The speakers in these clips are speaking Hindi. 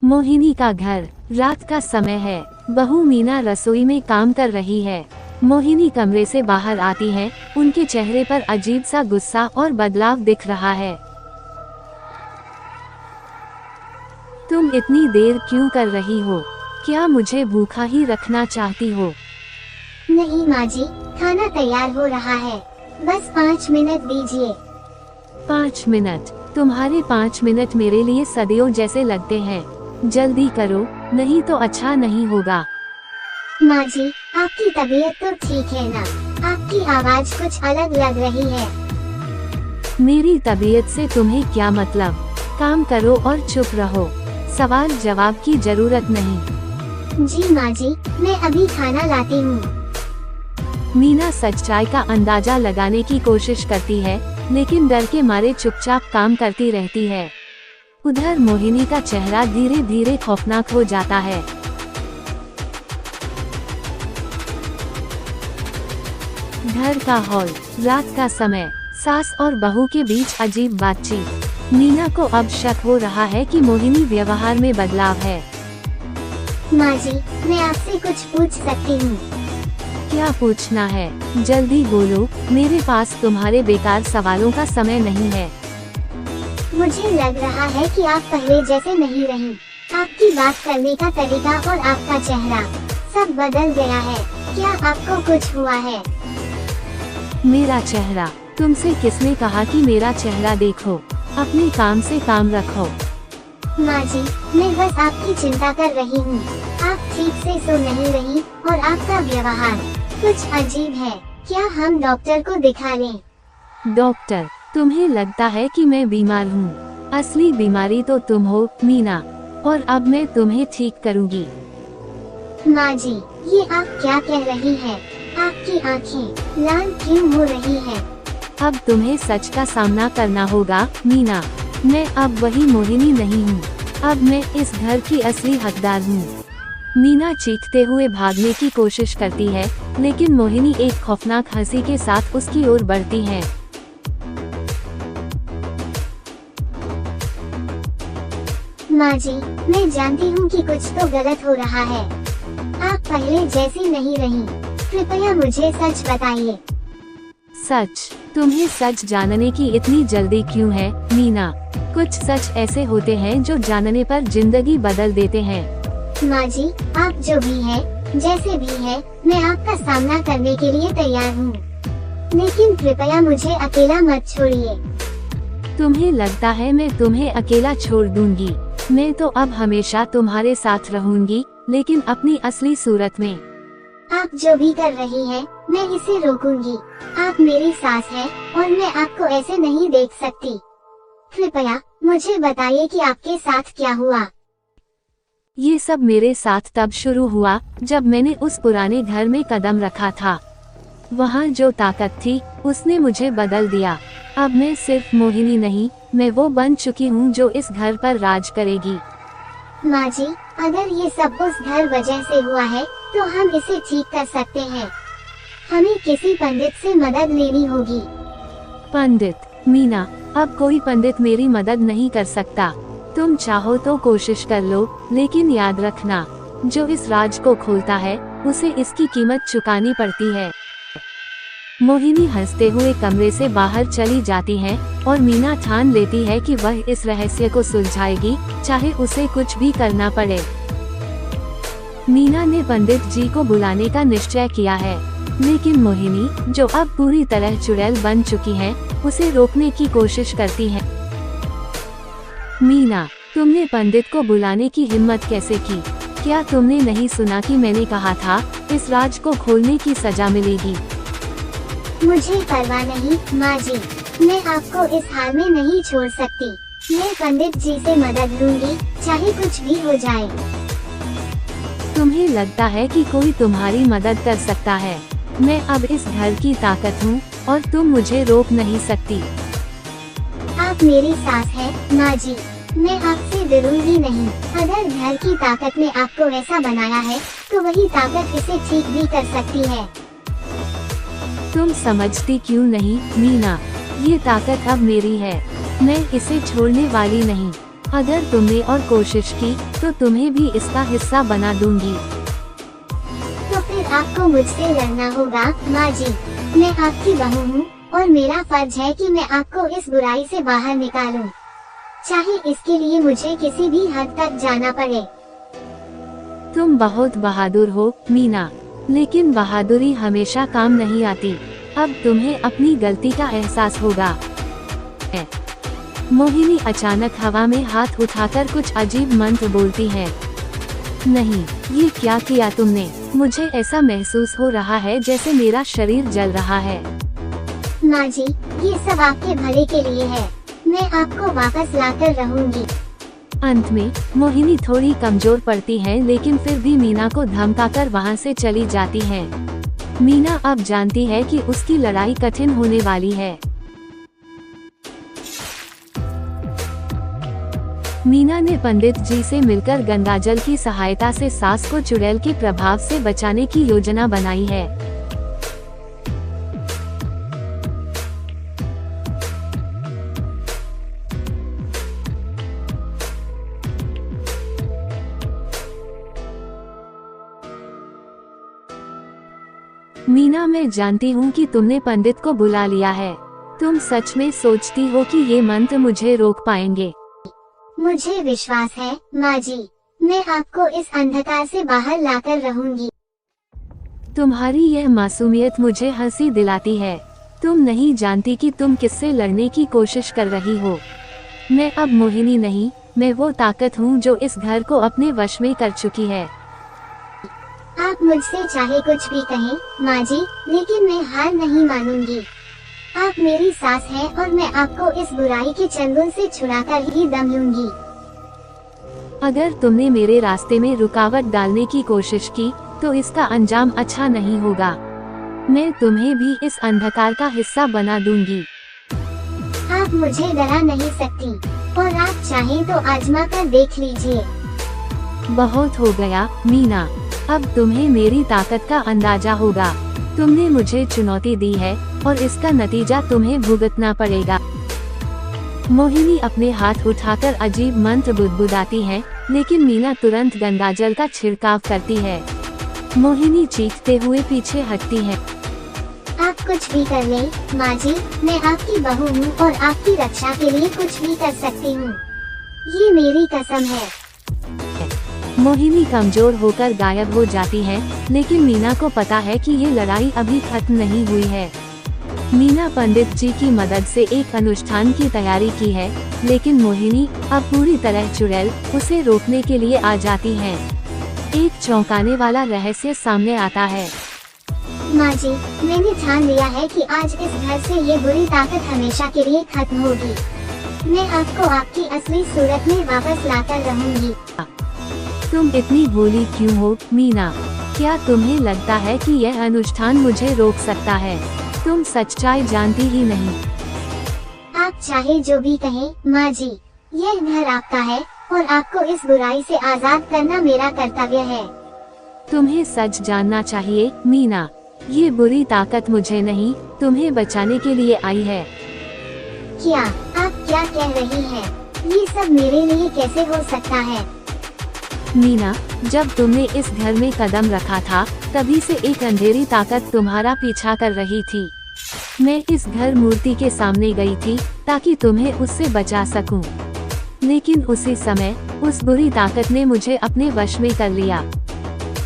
मोहिनी का घर। रात का समय है। बहू मीना रसोई में काम कर रही है। मोहिनी कमरे से बाहर आती है। उनके चेहरे पर अजीब सा गुस्सा और बदलाव दिख रहा है। तुम इतनी देर क्यों कर रही हो? क्या मुझे भूखा ही रखना चाहती हो? नहीं माँ जी, खाना तैयार हो रहा है, बस 5 मिनट दीजिए। 5 मिनट? तुम्हारे 5 मिनट मेरे लिए सदियों जैसे लगते हैं। जल्दी करो, नहीं तो अच्छा नहीं होगा। माँ जी, आपकी तबीयत तो ठीक है ना? आपकी आवाज कुछ अलग लग रही है। मेरी तबीयत से तुम्हें क्या मतलब? काम करो और चुप रहो। सवाल जवाब की जरूरत नहीं। जी माँ जी, मैं अभी खाना लाती हूँ। मीना सच्चाई का अंदाजा लगाने की कोशिश करती है, लेकिन डर के मारे चुपचाप काम करती रहती है। उधर मोहिनी का चेहरा धीरे धीरे खौफनाक हो जाता है। घर का हॉल, रात का समय, सास और बहू के बीच अजीब बातचीत। मीना को अब शक हो रहा है कि मोहिनी व्यवहार में बदलाव है। माँ जी, मैं आपसे कुछ पूछ सकती हूँ? क्या पूछना है? जल्दी बोलो, मेरे पास तुम्हारे बेकार सवालों का समय नहीं है। मुझे लग रहा है कि आप पहले जैसे नहीं रही। आपकी बात करने का तरीका और आपका चेहरा सब बदल गया है। क्या आपको कुछ हुआ है? मेरा चेहरा? तुमसे किसने कहा कि मेरा चेहरा देखो? अपने काम से काम रखो। माँ जी, मैं बस आपकी चिंता कर रही हूँ। आप ठीक से सो नहीं रही और आपका व्यवहार कुछ अजीब है। क्या हम डॉक्टर को दिखा लें? डॉक्टर? तुम्हें लगता है कि मैं बीमार हूँ? असली बीमारी तो तुम हो, मीना, और अब मैं तुम्हें ठीक करूँगी। माँ जी, ये आप क्या कह रही हैं? आपकी आँखें लाल क्यों हो रही हैं? अब तुम्हें सच का सामना करना होगा, मीना। मैं अब वही मोहिनी नहीं हूँ। अब मैं इस घर की असली हकदार हूँ। मीना चीखते हुए भागने की कोशिश करती है, लेकिन मोहिनी एक खौफनाक हंसी के साथ उसकी ओर बढ़ती है। माँ जी, मैं जानती हूँ कि कुछ तो गलत हो रहा है। आप पहले जैसी नहीं रही। कृपया मुझे सच बताइए। सच? तुम्हें सच जानने की इतनी जल्दी क्यों है, मीना? कुछ सच ऐसे होते हैं जो जानने पर जिंदगी बदल देते हैं। माँ जी, आप जो भी है, जैसे भी है, मैं आपका सामना करने के लिए तैयार हूँ। लेकिन कृपया मुझे अकेला मत छोड़िए। तुम्हें लगता है मैं तुम्हें अकेला छोड़ दूंगी? मैं तो अब हमेशा तुम्हारे साथ रहूंगी, लेकिन अपनी असली सूरत में। आप जो भी कर रही हैं, मैं इसे रोकूंगी। आप मेरी सास हैं और मैं आपको ऐसे नहीं देख सकती। कृपया मुझे बताइए कि आपके साथ क्या हुआ। ये सब मेरे साथ तब शुरू हुआ जब मैंने उस पुराने घर में कदम रखा था। वहाँ जो ताकत थी, उसने मुझे बदल दिया। अब मैं सिर्फ मोहिनी नहीं, मैं वो बन चुकी हूँ जो इस घर पर राज करेगी। माँ जी, अगर ये सब उस घर वजह से हुआ है, तो हम इसे ठीक कर सकते हैं। हमें किसी पंडित से मदद लेनी होगी। पंडित? मीना, अब कोई पंडित मेरी मदद नहीं कर सकता। तुम चाहो तो कोशिश कर लो, लेकिन याद रखना, जो इस राज को खोलता है, उसे इसकी कीमत चुकानी पड़ती है। मोहिनी हंसते हुए कमरे से बाहर चली जाती है और मीना ठान लेती है कि वह इस रहस्य को सुलझाएगी, चाहे उसे कुछ भी करना पड़े। मीना ने पंडित जी को बुलाने का निश्चय किया है, लेकिन मोहिनी, जो अब पूरी तरह चुड़ैल बन चुकी है, उसे रोकने की कोशिश करती है। मीना, तुमने पंडित को बुलाने की हिम्मत कैसे की? क्या तुमने नहीं सुना कि मैंने कहा था, इस राज को खोलने की सजा मिलेगी? मुझे परवाह नहीं माँ जी, मैं आपको इस हाल में नहीं छोड़ सकती। मैं पंडित जी से मदद लूंगी, चाहे कुछ भी हो जाए। तुम्हें लगता है कि कोई तुम्हारी मदद कर सकता है? मैं अब इस घर की ताकत हूँ और तुम मुझे रोक नहीं सकती। आप मेरी सास हैं, माँ जी, मैं आपसे डरूंगी नहीं। अगर घर की ताकत ने आपको ऐसा बनाया है, तो वही ताकत इसे ठीक भी कर सकती है। तुम समझती क्यों नहीं, मीना? ये ताकत अब मेरी है। मैं इसे छोड़ने वाली नहीं। अगर तुमने और कोशिश की तो तुम्हें भी इसका हिस्सा बना दूंगी। तो फिर आपको मुझसे लड़ना होगा माँ जी। मैं आपकी बहू हूँ और मेरा फर्ज है कि मैं आपको इस बुराई से बाहर निकालूं, चाहे इसके लिए मुझे किसी भी हद तक जाना पड़े। तुम बहुत बहादुर हो मीना, लेकिन बहादुरी हमेशा काम नहीं आती। अब तुम्हें अपनी गलती का एहसास होगा। मोहिनी अचानक हवा में हाथ उठाकर कुछ अजीब मंत्र बोलती है। नहीं, ये क्या किया तुमने? मुझे ऐसा महसूस हो रहा है जैसे मेरा शरीर जल रहा है। माँ जी, ये सब आपके भले के लिए है। मैं आपको वापस लाकर रहूंगी। अंत में मोहिनी थोड़ी कमजोर पड़ती है, लेकिन फिर भी मीना को धमकाकर वहाँ से चली जाती है। मीना अब जानती है कि उसकी लड़ाई कठिन होने वाली है। मीना ने पंडित जी से मिलकर गंगाजल की सहायता से सास को चुड़ैल के प्रभाव से बचाने की योजना बनाई है। मीना, मैं जानती हूँ कि तुमने पंडित को बुला लिया है। तुम सच में सोचती हो कि ये मंत्र मुझे रोक पाएंगे? मुझे विश्वास है माँ जी, मैं आपको इस अंधकार से बाहर लाकर रहूंगी। तुम्हारी यह मासूमियत मुझे हंसी दिलाती है। तुम नहीं जानती कि तुम किससे लड़ने की कोशिश कर रही हो। मैं अब मोहिनी नहीं, मैं वो ताकत हूँ जो इस घर को अपने वश में कर चुकी है। आप मुझसे चाहे कुछ भी कहें माँ जी, लेकिन मैं हार नहीं मानूंगी। आप मेरी सास हैं और मैं आपको इस बुराई के चंगुल से छुड़ाकर ही दम लूंगी। अगर तुमने मेरे रास्ते में रुकावट डालने की कोशिश की तो इसका अंजाम अच्छा नहीं होगा। मैं तुम्हें भी इस अंधकार का हिस्सा बना दूंगी। आप मुझे डरा नहीं सकती, और आप चाहें तो आजमा कर देख लीजिए। बहुत हो गया मीना, अब तुम्हें मेरी ताकत का अंदाजा होगा। तुमने मुझे चुनौती दी है और इसका नतीजा तुम्हें भुगतना पड़ेगा। मोहिनी अपने हाथ उठाकर अजीब मंत्र बुदबुदाती है, लेकिन मीना तुरंत गंगाजल का छिड़काव करती है। मोहिनी चीखते हुए पीछे हटती है। आप कुछ भी कर लें माँ जी, मैं आपकी बहू हूँ और आपकी रक्षा के लिए कुछ भी कर सकती हूँ। ये मेरी कसम है। मोहिनी कमजोर होकर गायब हो जाती है, लेकिन मीना को पता है कि ये लड़ाई अभी खत्म नहीं हुई है। मीना पंडित जी की मदद से एक अनुष्ठान की तैयारी की है, लेकिन मोहिनी अब पूरी तरह चुड़ैल उसे रोकने के लिए आ जाती है। एक चौंकाने वाला रहस्य सामने आता है। माँ जी, मैंने ठान लिया है कि आज इस घर से ये बुरी ताकत हमेशा के लिए खत्म होगी। मैं आपको आपकी असली सूरत में वापस लाकर रहूंगी। तुम इतनी भोली क्यों हो मीना? क्या तुम्हें लगता है कि यह अनुष्ठान मुझे रोक सकता है? तुम सच्चाई जानती ही नहीं। आप चाहे जो भी कहें माँ जी, यह घर आपका है और आपको इस बुराई से आजाद करना मेरा कर्तव्य है। तुम्हें सच जानना चाहिए मीना, ये बुरी ताकत मुझे नहीं, तुम्हें बचाने के लिए आई है। क्या आप क्या कह रही हैं? ये सब मेरे लिए कैसे हो सकता है? मीना, जब तुमने इस घर में कदम रखा था, तभी से एक अंधेरी ताकत तुम्हारा पीछा कर रही थी। मैं इस घर मूर्ति के सामने गई थी ताकि तुम्हें उससे बचा सकूं। लेकिन उसी समय उस बुरी ताकत ने मुझे अपने वश में कर लिया।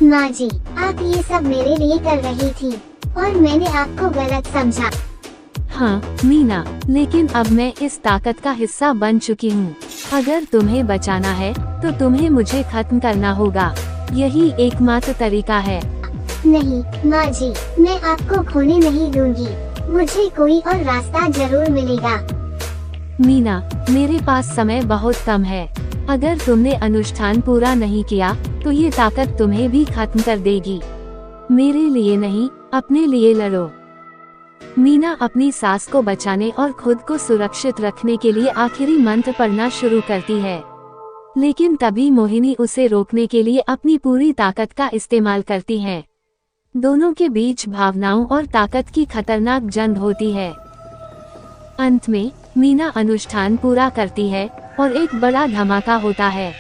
माँ जी, आप ये सब मेरे लिए कर रही थी और मैंने आपको गलत समझा। हाँ मीना, लेकिन अब मैं इस ताकत का हिस्सा बन चुकी हूँ। अगर तुम्हें बचाना है तो तुम्हें मुझे खत्म करना होगा। यही एकमात्र तरीका है। नहीं माँ जी, मैं आपको खोने नहीं दूंगी। मुझे कोई और रास्ता जरूर मिलेगा। मीना, मेरे पास समय बहुत कम है। अगर तुमने अनुष्ठान पूरा नहीं किया तो ये ताकत तुम्हें भी खत्म कर देगी। मेरे लिए नहीं, अपने लिए लड़ो। मीना अपनी सास को बचाने और खुद को सुरक्षित रखने के लिए आखिरी मंत्र पढ़ना शुरू करती है, लेकिन तभी मोहिनी उसे रोकने के लिए अपनी पूरी ताकत का इस्तेमाल करती है। दोनों के बीच भावनाओं और ताकत की खतरनाक जंग होती है। अंत में मीना अनुष्ठान पूरा करती है और एक बड़ा धमाका होता है।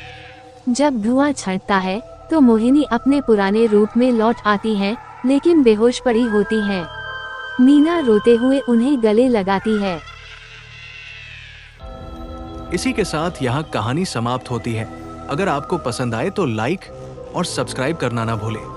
जब धुआं छंटता है तो मोहिनी अपने पुराने रूप में लौट आती हैं, लेकिन बेहोश पड़ी होती हैं। मीना रोते हुए उन्हें गले लगाती है। इसी के साथ यहाँ कहानी समाप्त होती है। अगर आपको पसंद आए तो लाइक और सब्सक्राइब करना ना भूलें।